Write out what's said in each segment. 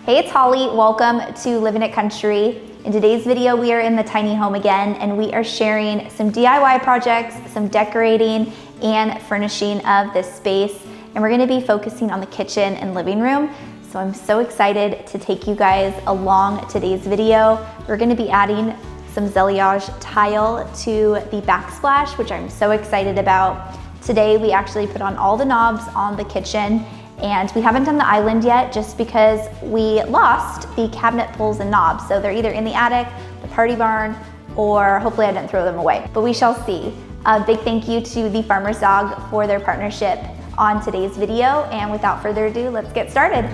Hey, it's Holly. Welcome to Living It Country. In today's video, we are in the tiny home again, and we are sharing some DIY projects, some decorating and furnishing of this space. And we're gonna be focusing on the kitchen and living room. So I'm so excited to take you guys along today's video. We're gonna be adding some zelliage tile to the backsplash, which I'm so excited about. Today, we actually put on all the knobs on the kitchen, and we haven't done the island yet just because we lost the cabinet pulls and knobs. So they're either in the attic, the party barn, or hopefully I didn't throw them away, but we shall see. A big thank you to the Farmer's Dog for their partnership on today's video. And without further ado, let's get started.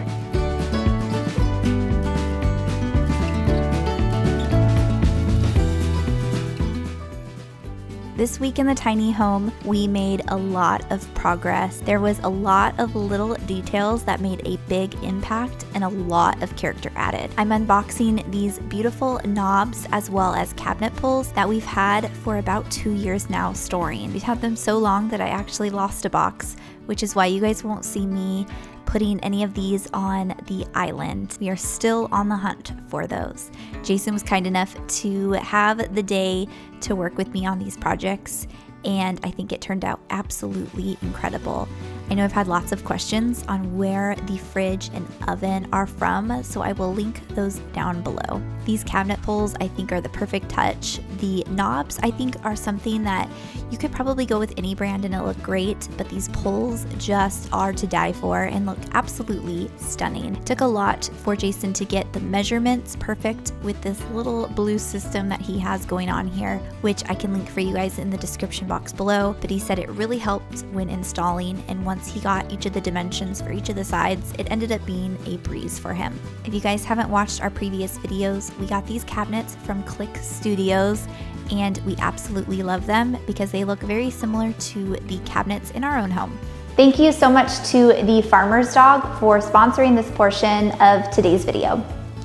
This week in the tiny home, we made a lot of progress. There was a lot of little details that made a big impact and a lot of character added. I'm unboxing these beautiful knobs as well as cabinet pulls that we've had for about 2 years now storing. We've had them so long that I actually lost a box, which is why you guys won't see me putting any of these on the island. We are still on the hunt for those. Jason was kind enough to have the day to work with me on these projects, and I think it turned out absolutely incredible. I know I've had lots of questions on where the fridge and oven are from, so I will link those down below. These cabinet pulls I think are the perfect touch. The knobs I think are something that you could probably go with any brand and it'll look great, but these pulls just are to die for and look absolutely stunning. It took a lot for Jason to get the measurements perfect with this little blue system that he has going on here, which I can link for you guys in the description box below, but he said it really helped when installing, and once he got each of the dimensions for each of the sides, it ended up being a breeze for him. If you guys haven't watched our previous videos, we got these cabinets from Click Studios, and we absolutely love them because they look very similar to the cabinets in our own home. Thank you so much to the Farmer's Dog for sponsoring this portion of today's video.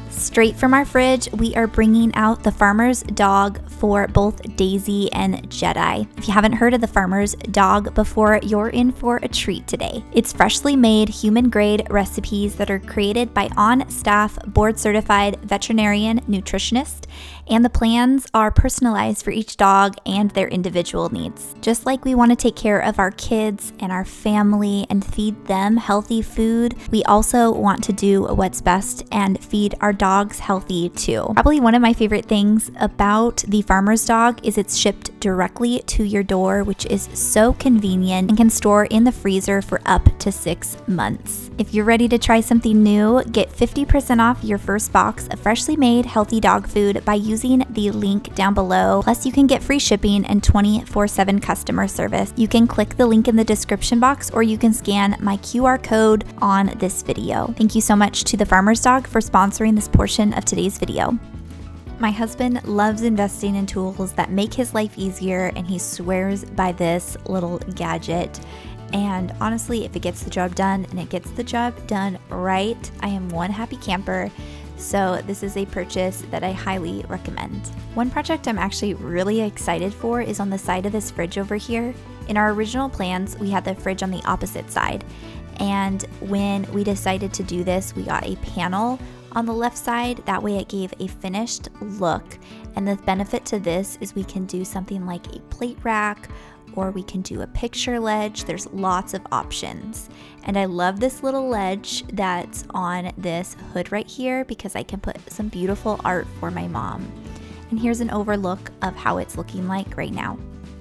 Straight from our fridge, we are bringing out the Farmer's Dog for both Daisy and Jedi. If you haven't heard of the Farmer's Dog before, you're in for a treat today. It's freshly made, human-grade recipes that are created by on-staff, board-certified veterinarian nutritionist, and the plans are personalized for each dog and their individual needs. Just like we want to take care of our kids and our family and feed them healthy food, we also want to do what's best and feed our dogs healthy too. Probably one of my favorite things about the Farmer's Dog is it's shipped directly to your door, which is so convenient and can store in the freezer for up to 6 months. If you're ready to try something new, get 50% off your first box of freshly made healthy dog food by using the link down below. Plus, you can get free shipping and 24/7 customer service. You can click the link in the description box, or you can scan my QR code on this video. Thank you so much to the Farmer's Dog for sponsoring this portion of today's video. My husband loves investing in tools that make his life easier, and he swears by this little gadget. And honestly, if it gets the job done and it gets the job done right, I am one happy camper. So this is a purchase that I highly recommend. One project I'm actually really excited for is on the side of this fridge over here. In our original plans, we had the fridge on the opposite side. And when we decided to do this, we got a panel on the left side. That way it gave a finished look. And the benefit to this is we can do something like a plate rack, or we can do a picture ledge. There's lots of options. And I love this little ledge that's on this hood right here because I can put some beautiful art for my mom. And here's an overlook of how it's looking like right now.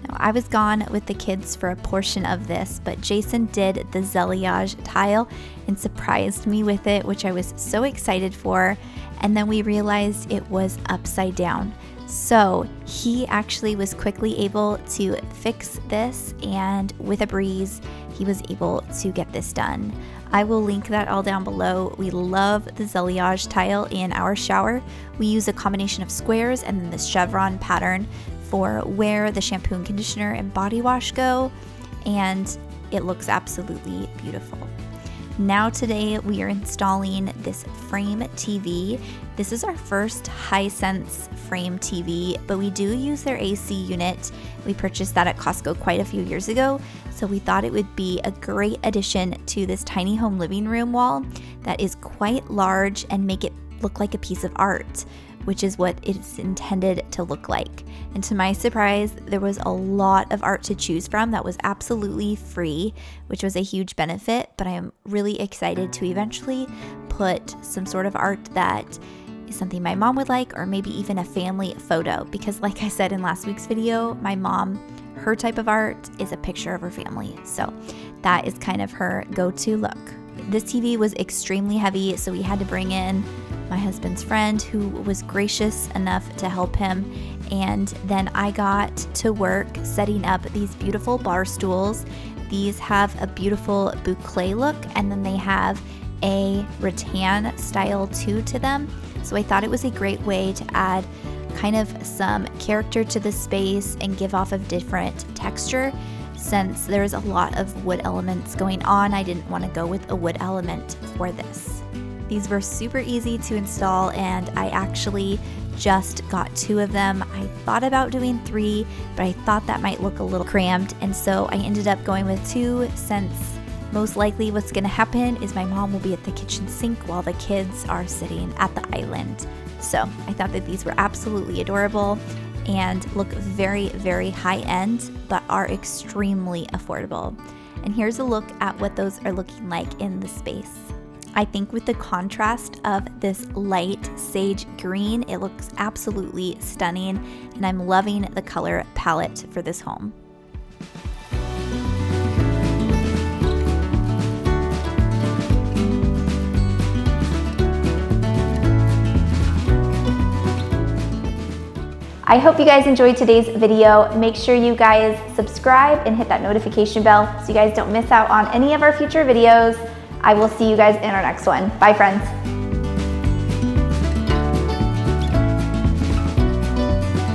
Now, I was gone with the kids for a portion of this, but Jason did the zelliage tile and surprised me with it, which I was so excited for. And then we realized it was upside down. So he actually was quickly able to fix this, and with a breeze, he was able to get this done. I will link that all down below. We love the zelliage tile in our shower. We use a combination of squares and then the chevron pattern for where the shampoo and conditioner and body wash go, and it looks absolutely beautiful. Now today we are installing this frame TV. This is our first Hisense frame TV, but we do use their AC unit. We purchased that at Costco quite a few years ago, so we thought it would be a great addition to this tiny home living room wall that is quite large and make it look like a piece of art, which is what it's intended to look like. And to my surprise, there was a lot of art to choose from that was absolutely free, which was a huge benefit, but I am really excited to eventually put some sort of art that is something my mom would like, or maybe even a family photo, because like I said in last week's video, my mom, her type of art is a picture of her family. So that is kind of her go-to look. This TV was extremely heavy, so we had to bring in my husband's friend who was gracious enough to help him. And then I got to work setting up these beautiful bar stools. These have a beautiful boucle look, and then they have a rattan style too to them. So I thought it was a great way to add kind of some character to the space and give off a different texture. Since there's a lot of wood elements going on, I didn't want to go with a wood element for this. These were super easy to install, and I actually just got 2 of them. I thought about doing 3, but I thought that might look a little cramped, and so I ended up going with 2, since most likely what's gonna happen is my mom will be at the kitchen sink while the kids are sitting at the island. So I thought that these were absolutely adorable and look very, very high end, but are extremely affordable. And here's a look at what those are looking like in the space. I think with the contrast of this light sage green, it looks absolutely stunning, and I'm loving the color palette for this home. I hope you guys enjoyed today's video. Make sure you guys subscribe and hit that notification bell so you guys don't miss out on any of our future videos. I will see you guys in our next one. Bye, friends.